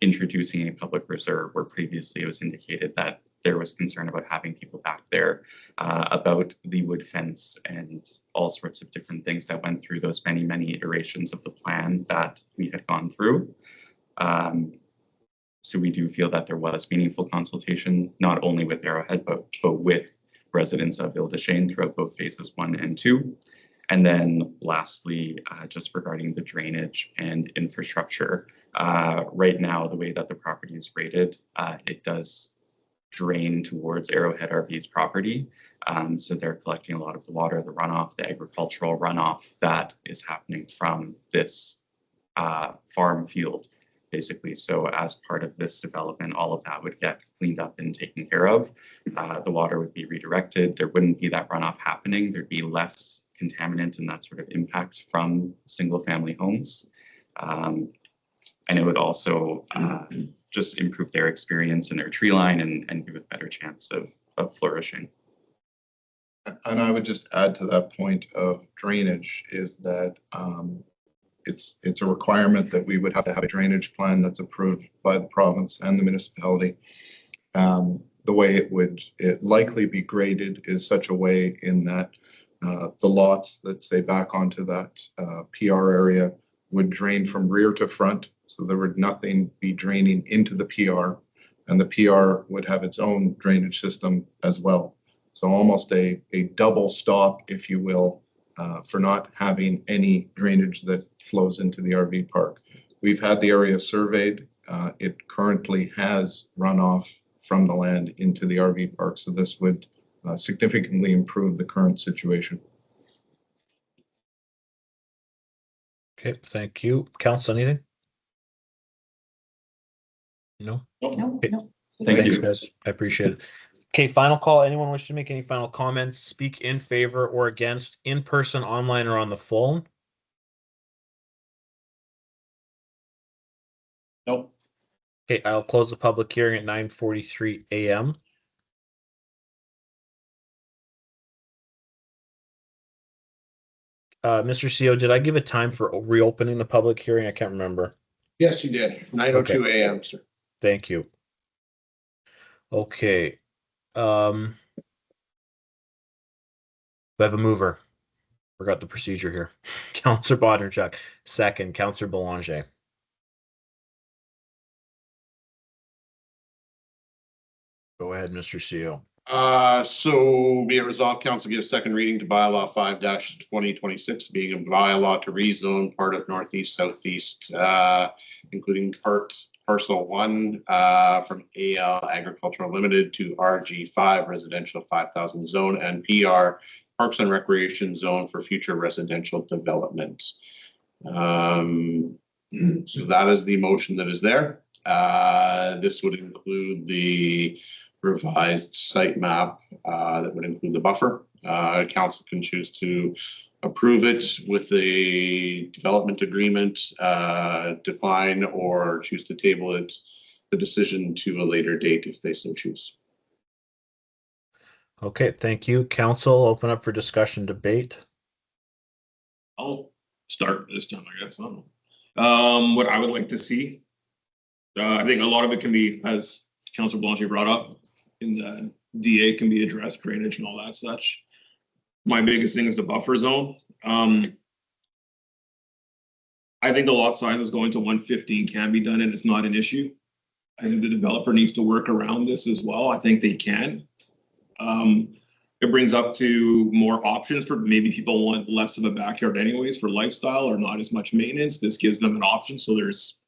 introducing a public reserve where previously it was indicated that there was concern about having people back there, about the wood fence and all sorts of different things that went through those many iterations of the plan that we had gone through. So we do feel that there was meaningful consultation, not only with Arrowhead, but with residents of Ile-des-Chênes throughout both phases 1 and 2. And then lastly, just regarding the drainage and infrastructure, right now, the way that the property is rated, it does drain towards Arrowhead RV's property. So they're collecting a lot of the water, the runoff, the agricultural runoff that is happening from this farm field, basically. So as part of this development, all of that would get cleaned up and taken care of. The water would be redirected. There wouldn't be that runoff happening. There'd be less contaminant and that sort of impact from single family homes. And it would also just improve their experience in their tree line and give a better chance of flourishing. And I would just add to that point of drainage is that it's a requirement that we would have to have a drainage plan that's approved by the province and the municipality. The way it likely be graded is such a way in that the lots that say back onto that PR area would drain from rear to front. So there would nothing be draining into the PR, and the PR would have its own drainage system as well. So almost a double stop, if you will, for not having any drainage that flows into the RV park. We've had the area surveyed. It currently has runoff from the land into the RV park. So this would significantly improve the current situation. Okay, thank you. Council, anything? No? No, Okay. no. Thank Thanks, you. guys. I appreciate it. Okay, final call. Anyone wish to make any final comments, speak in favor or against, in person, online, or on the phone? Nope. Okay, I'll close the public hearing at 9:43 a.m. Mr. CEO, did I give a time for reopening the public hearing? I can't remember. Yes, you did. 9:02 a.m., sir. Thank you. Okay. I have a mover. Forgot the procedure here. Councillor Bodnerchuk, second. Councillor Belanger. Go ahead, Mr. CEO. So be it resolved, council gives second reading to bylaw 5-2026, being a bylaw to rezone part of northeast, southeast, including parcel 1 from AL Agricultural Limited to RG5 Residential 5,000 Zone and PR Parks and Recreation Zone for future residential development. So that is the motion that is there. This would include the revised site map that would include the buffer. Council can choose to approve it with a development agreement, decline, or choose to table it the decision to a later date if they so choose. Okay, thank you. Council, open up for discussion, debate. I'll start this time, I guess. I don't know. What I would like to see, I think a lot of it can be, as Councilor Blanche brought up, in the DA can be addressed, drainage and all that such. My biggest thing is the buffer zone. I think the lot sizes going to 115 can be done and it's not an issue. I think the developer needs to work around this as well. I think they can. It brings up to more options for maybe people want less of a backyard anyways for lifestyle or not as much maintenance. This gives them an option. So there's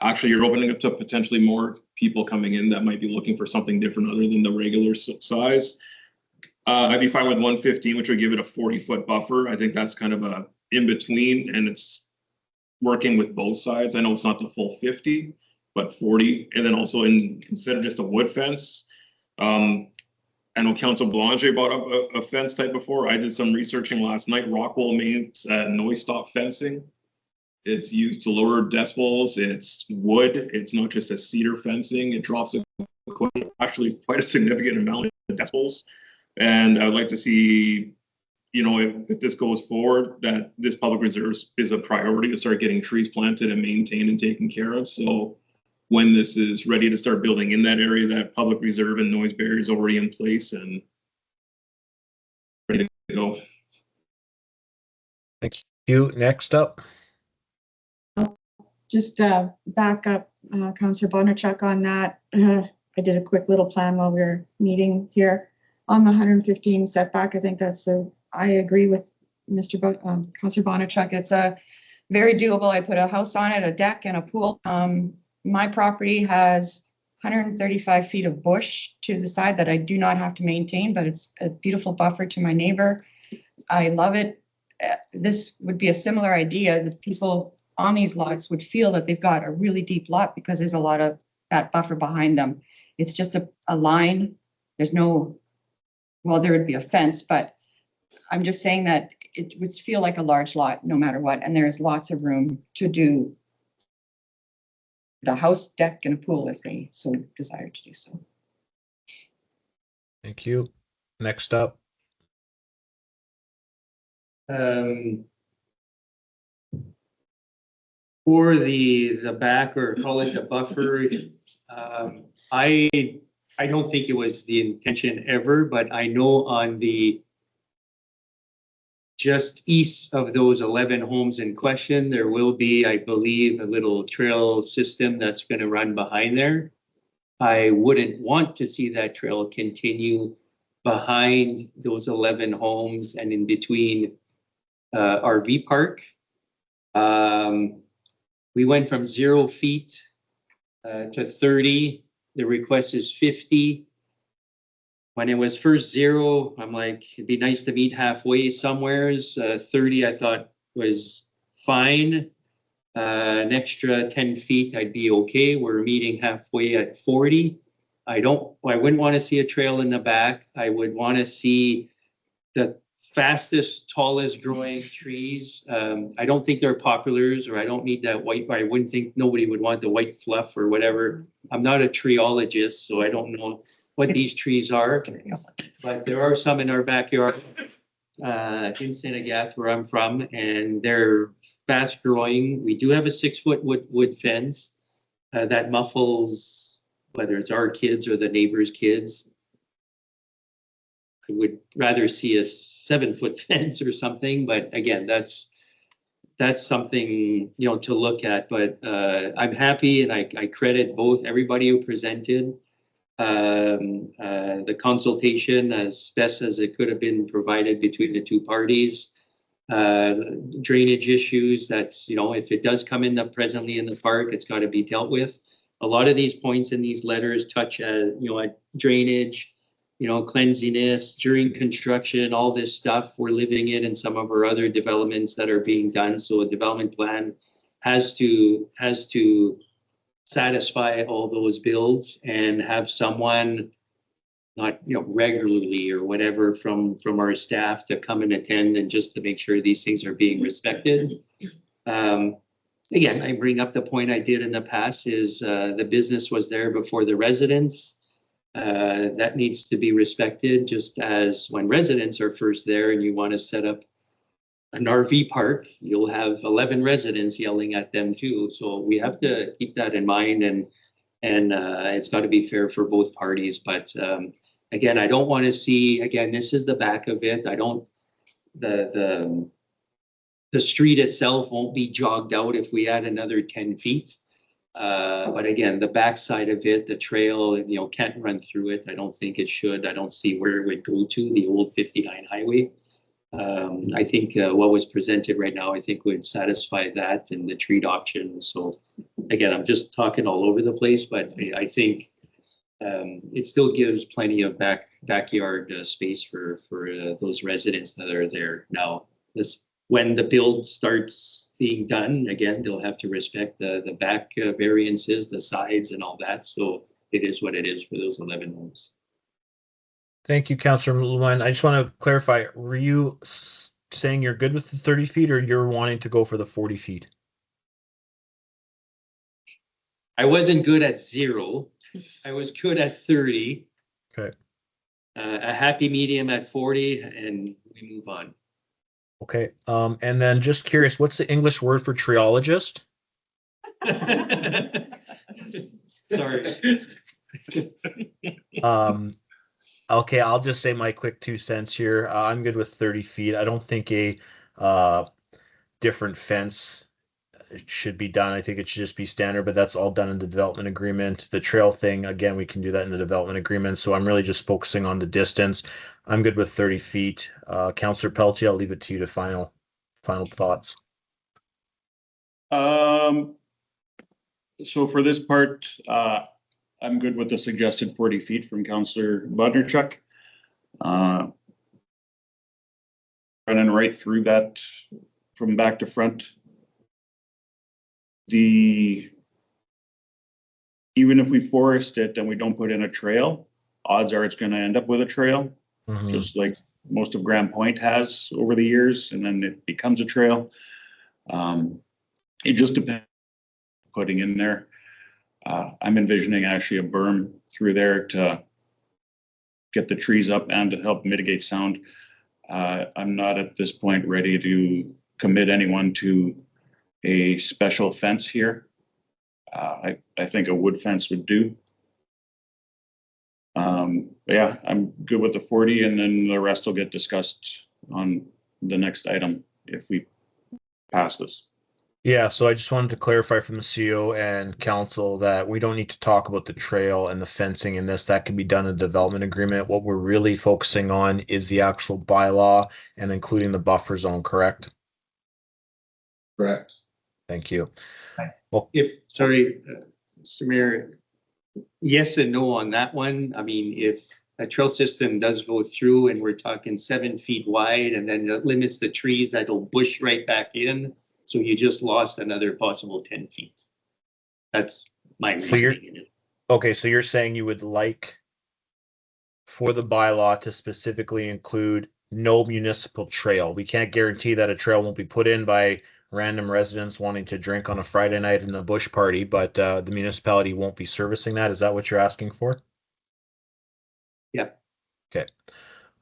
actually, you're opening up to potentially more people coming in that might be looking for something different other than the regular size. I'd be fine with 115, which would give it a 40-foot buffer. I think that's kind of a in between and it's working with both sides. I know it's not the full 50, but 40. And then also instead of just a wood fence, I know Council Belanger brought up a fence type before. I did some researching last night. Rockwell makes noise stop fencing. It's used to lower decibels. It's wood. It's not just a cedar fencing. It drops actually quite a significant amount of decibels. And I'd like to see, you know, if this goes forward, that this public reserves is a priority to start getting trees planted and maintained and taken care of. So when this is ready to start building in that area, that public reserve and noise barrier is already in place and ready to go. Thank you. Next up. Just back up, Councillor Bondarchuk on that. I did a quick little plan while we were meeting here on the 115 setback. I think I agree with Councillor Bondarchuk. It's a very doable. I put a house on it, a deck and a pool. My property has 135 feet of bush to the side that I do not have to maintain, but it's a beautiful buffer to my neighbor. I love it. This would be a similar idea. The people on these lots would feel that they've got a really deep lot because there's a lot of that buffer behind them. It's just a line. There's no, well, there would be a fence, but I'm just saying that it would feel like a large lot no matter what. And there's lots of room to do the house, deck, and a pool if they so desire to do so. Thank you. Next up. For the back, or call it the buffer, I don't think it was the intention ever, but I know on the just east of those 11 homes in question, there will be, I believe, a little trail system that's going to run behind there. I wouldn't want to see that trail continue behind those 11 homes and in between RV park. We went from 0 feet to 30. The request is 50. When it was first 0, I'm like, it'd be nice to meet halfway somewheres. 30 I thought was fine. An extra 10 feet, I'd be okay. We're meeting halfway at 40. I wouldn't want to see a trail in the back. I would want to see the fastest, tallest growing trees. I don't think they're poplars, or I don't need that white, I wouldn't think nobody would want the white fluff or whatever. I'm not a treeologist, so I don't know what these trees are, but there are some in our backyard in Senegath, where I'm from, and they're fast growing. We do have a 6-foot wood fence that muffles whether it's our kids or the neighbor's kids. I would rather see a 7-foot fence or something, but again, that's something, to look at. But I'm happy, and I credit everybody who presented. The consultation as best as it could have been provided between the two parties. Drainage issues, that's, if it does come in presently in the park, it's got to be dealt with. A lot of these points in these letters touch at drainage, cleanliness during construction, all this stuff we're living in some of our other developments that are being done. So a development plan has to satisfy all those bills and have someone, not regularly or whatever, from our staff to come and attend and just to make sure these things are being respected. again, I bring up the point I did in the past is the business was there before the residents. That needs to be respected, just as when residents are first there and you want to set up an RV park, you'll have 11 residents yelling at them too. So we have to keep that in mind, and it's got to be fair for both parties. But again, I don't want to see, again, this is the back of it. I don't, the street itself won't be jogged out if we add another 10 feet. But again, the backside of it, the trail, you know, can't run through it. I don't think it should. I don't see where it would go to, the old 59 highway. I think what was presented right now, I think would satisfy that and the treat option. So again, I'm just talking all over the place, but I think it still gives plenty of backyard space for those residents that are there now. When the build starts being done, again, they'll have to respect the back variances, the sides and all that. So it is what it is for those 11 homes. Thank you, Councillor Lewin. I just want to clarify, were you saying you're good with the 30 feet or you're wanting to go for the 40 feet? I wasn't good at 0. I was good at 30. Okay. A happy medium at 40, and we move on. Okay. And then just curious, what's the English word for triologist? Sorry. Okay, I'll just say my quick 2 cents here. I'm good with 30 feet. I don't think a different fence should be done. I think it should just be standard, but that's all done in the development agreement. The trail thing, again, we can do that in the development agreement. So I'm really just focusing on the distance. I'm good with 30 feet. Councillor Pelletier, I'll leave it to you to final thoughts. So for this part, I'm good with the suggested 40 feet from Councillor Bodnerchuk. Running right through that from back to front. Even if we forest it and we don't put in a trail, odds are it's going to end up with a trail, just like most of Grand Point has over the years, and then it becomes a trail. It just depends on putting in there. I'm envisioning actually a berm through there to get the trees up and to help mitigate sound. I'm not at this point ready to commit anyone to a special fence here. I think a wood fence would do. Yeah, I'm good with the 40, and then the rest will get discussed on the next item if we pass this. Yeah, so I just wanted to clarify from the CEO and council that we don't need to talk about the trail and the fencing in this. That can be done in a development agreement. What we're really focusing on is the actual bylaw and including the buffer zone, correct? Correct. Thank you. Sorry, Mr. Mayor, yes and no on that one. I mean, if a trail system does go through and we're talking 7 feet wide and then it limits the trees, that'll bush right back in. So you just lost another possible 10 feet. That's my reasoning. Okay, so you're saying you would like for the bylaw to specifically include no municipal trail. We can't guarantee that a trail won't be put in by random residents wanting to drink on a Friday night in a bush party, but the municipality won't be servicing that. Is that what you're asking for? Yep.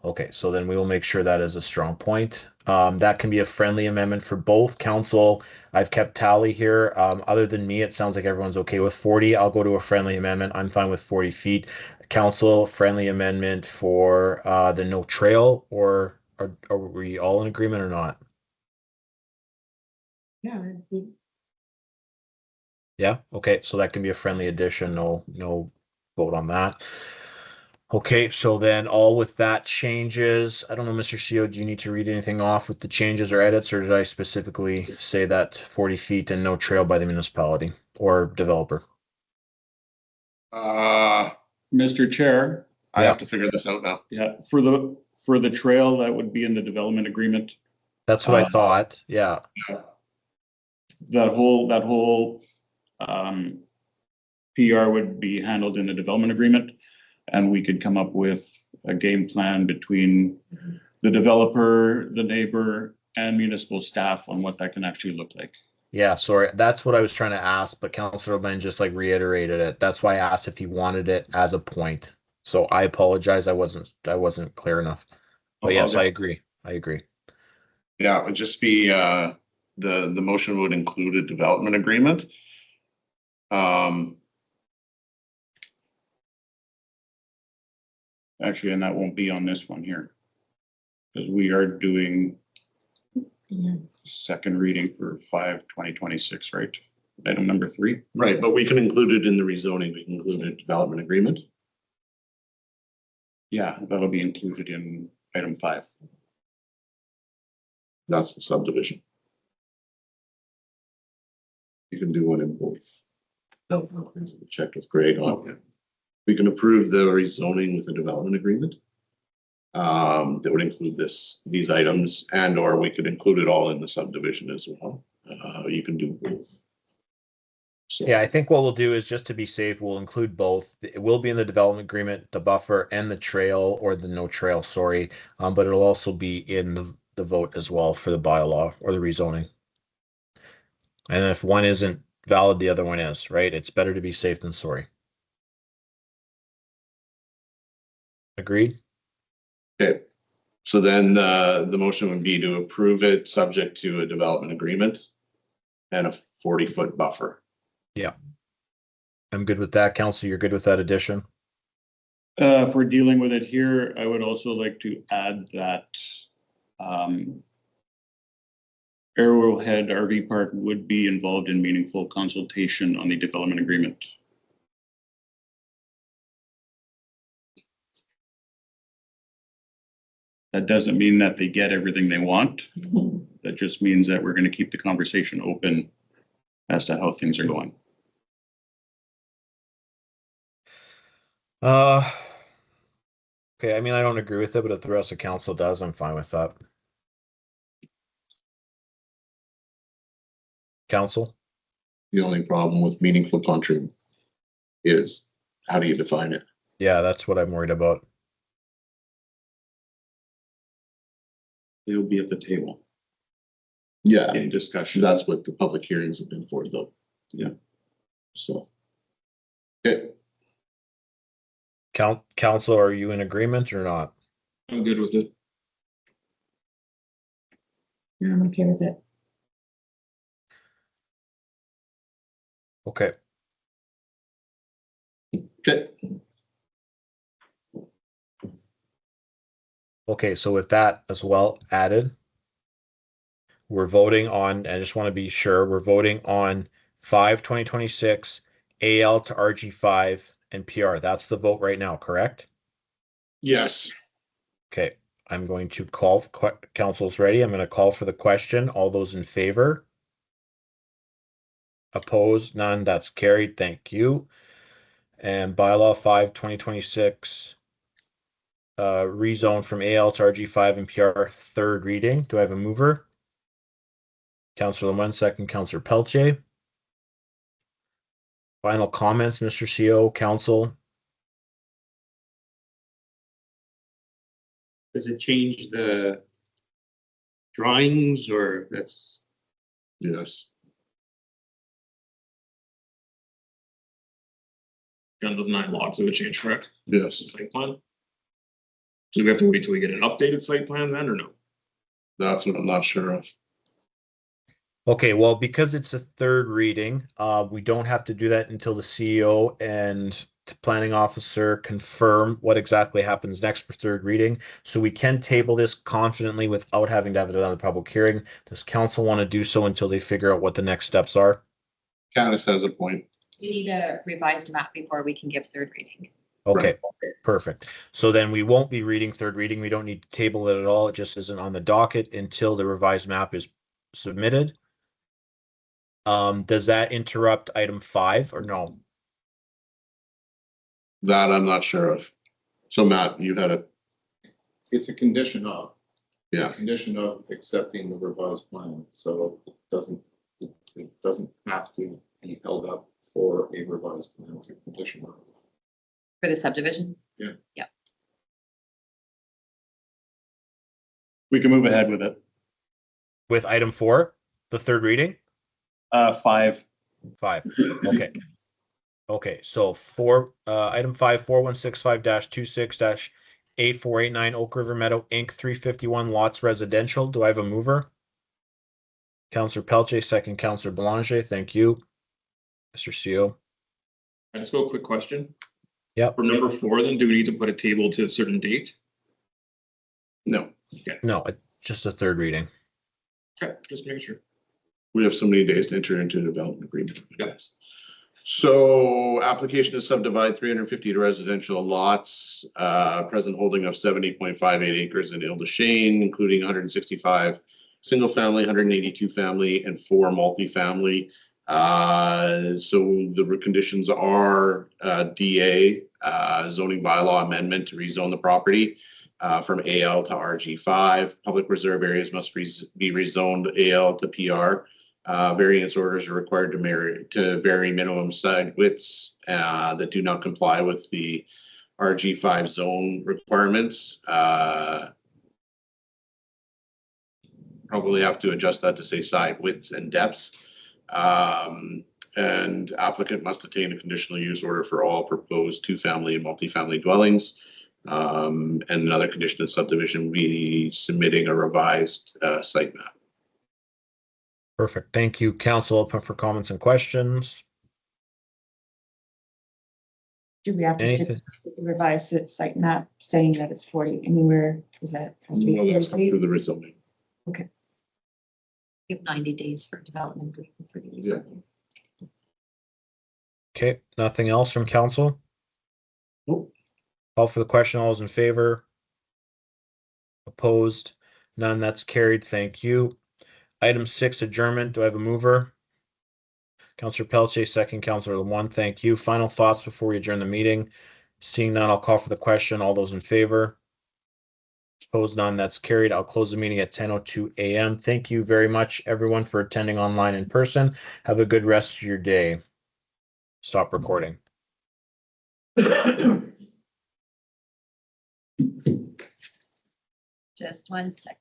Okay, so then we will make sure that is a strong point. That can be a friendly amendment for both. Council, I've kept tally here. Other than me, it sounds like everyone's okay with 40. I'll go to a friendly amendment. I'm fine with 40 feet. Council, friendly amendment for the no trail, or are we all in agreement or not? Yeah. Yeah, okay, so that can be a friendly addition. No vote on that. Okay, so then all with that changes. I don't know, Mr. CEO, do you need to read anything off with the changes or edits, or did I specifically say that 40 feet and no trail by the municipality or developer? Mr. Chair. I have to figure this out now. Yeah, for the trail, that would be in the development agreement. That's what I thought, yeah. That whole PR would be handled in the development agreement, and we could come up with a game plan between the developer, the neighbor, and municipal staff on what that can actually look like. Yeah, sorry. That's what I was trying to ask, but Councillor Ben just like reiterated it. That's why I asked if he wanted it as a point. So I apologize. I wasn't clear enough. But yes, I agree. I agree. Yeah, it would just be, the motion would include a development agreement. Actually, and that won't be on this one here. Because we are doing second reading for 5/2026, right? Item number 3. Right, but we can include it in the rezoning. We can include a development agreement. Yeah, that'll be included in item 5. That's the subdivision. You can do one in both. Oh, check with Greg on it. We can approve the rezoning with a development agreement. That would include these items, and or we could include it all in the subdivision as well. You can do both. So, Yeah, I think what we'll do is just to be safe, we'll include both. It will be in the development agreement, the buffer and the trail or the no trail, sorry. But it'll also be in the vote as well for the bylaw or the rezoning. And if one isn't valid, the other one is, right? It's better to be safe than sorry. Agreed? okay. So then the motion would be to approve it subject to a development agreement and a 40-foot buffer. Yeah. I'm good with that. Council, you're good with that addition? If we're dealing with it here, I would also like to add that Arrowhead RV Park would be involved in meaningful consultation on the development agreement. That doesn't mean that they get everything they want. That just means that we're going to keep the conversation open as to how things are going. Okay, I mean, I don't agree with it, but if the rest of council does, I'm fine with that. Council? The only problem with meaningful country is how do you define it? Yeah, that's what I'm worried about. They'll be at the table Yeah, in discussion. that's what the public hearings have been for, though. Yeah. So. Okay, Council, are you in agreement or not? I'm good with it. Yeah, I'm okay with it. Okay. okay. Okay, so with that as well added, we're voting on, I just want to be sure, we're voting on 5/2026, AL to RG5 and PR. That's the vote right now, correct? Yes. Okay, I'm going to call, council's ready. I'm going to call for the question. All those in favor? Opposed? None. That's carried. Thank you. And bylaw 5/2026. Rezone from AL to RG5 and PR, third reading. Do I have a mover? Councillor Lemoine, second. Councillor Pelletier. Final comments, Mr. CO, council. Does it change the drawings or that's? Yes. Gun of 9 lots, it would change, correct? Yes, Site plan? So we have to wait till we get an updated site plan then, or no? that's what I'm not sure of. Okay, well, because it's a third reading, we don't have to do that until the CEO and the planning officer confirm what exactly happens next for third reading. So we can table this confidently without having to have it on the public hearing. Does council want to do so until they figure out what the next steps are? Candace has a point. We need a revised map before we can give third reading. Okay, perfect. So then we won't be reading third reading. We don't need to table it at all. It just isn't on the docket until the revised map is submitted. Does that interrupt item 5 or no? That I'm not sure of. So Matt, you had a, It's a condition of, yeah, condition of accepting the revised plan, so it doesn't have to be held up for a revised plan, it's a condition of. For the subdivision? We can move ahead with it. With item 4, the third reading? 5. 5. Okay. Okay, so item 4165-26-8489 Oak River Meadow Inc., 351 lots residential. Do I have a mover? Counselor Pelche, second Counselor Belanger. Thank you. Mr. CO. Let's go, quick question. Yep. For number 4, then, do we need to put a table to a certain date? No, No, just a third reading. Okay, just making sure. we have so many days to enter into a development agreement. Yep. So application to subdivide 350 residential lots, present holding of 70.58 acres in Ile de Chene, including 165 single family, 182 family, and 4 multifamily. So the conditions are DA zoning bylaw amendment to rezone the property from AL to RG5. Public reserve areas must be rezoned AL to PR. Variance orders are required to vary minimum side widths that do not comply with the RG5 zone requirements. Probably have to adjust that to say side widths and depths. And applicant must obtain a conditional use order for all proposed 2-family and multifamily dwellings. And another condition of subdivision will be submitting a revised site map. Perfect. Thank you. Council, open for comments and questions. Do we have to stick Anything? with the revised site map saying that it's 40 anywhere? Is that has to be Well, that's 40 come through feet? the rezoning. You have 90 days for development agreement for these. Yeah. Okay, nothing else from council? Nope. Call for the question. All those in favor? Opposed? None. That's carried. Thank you. Item 6, adjournment. Do I have a mover? Counselor Pelche, second Counselor Lemoine. Thank you. Final thoughts before we adjourn the meeting. Seeing none, I'll call for the question. All those in favor? Opposed? None. That's carried. I'll close the meeting at 10:02 a.m. Thank you very much, everyone, for attending online in person. Have a good rest of your day. Stop recording. Just 1 second.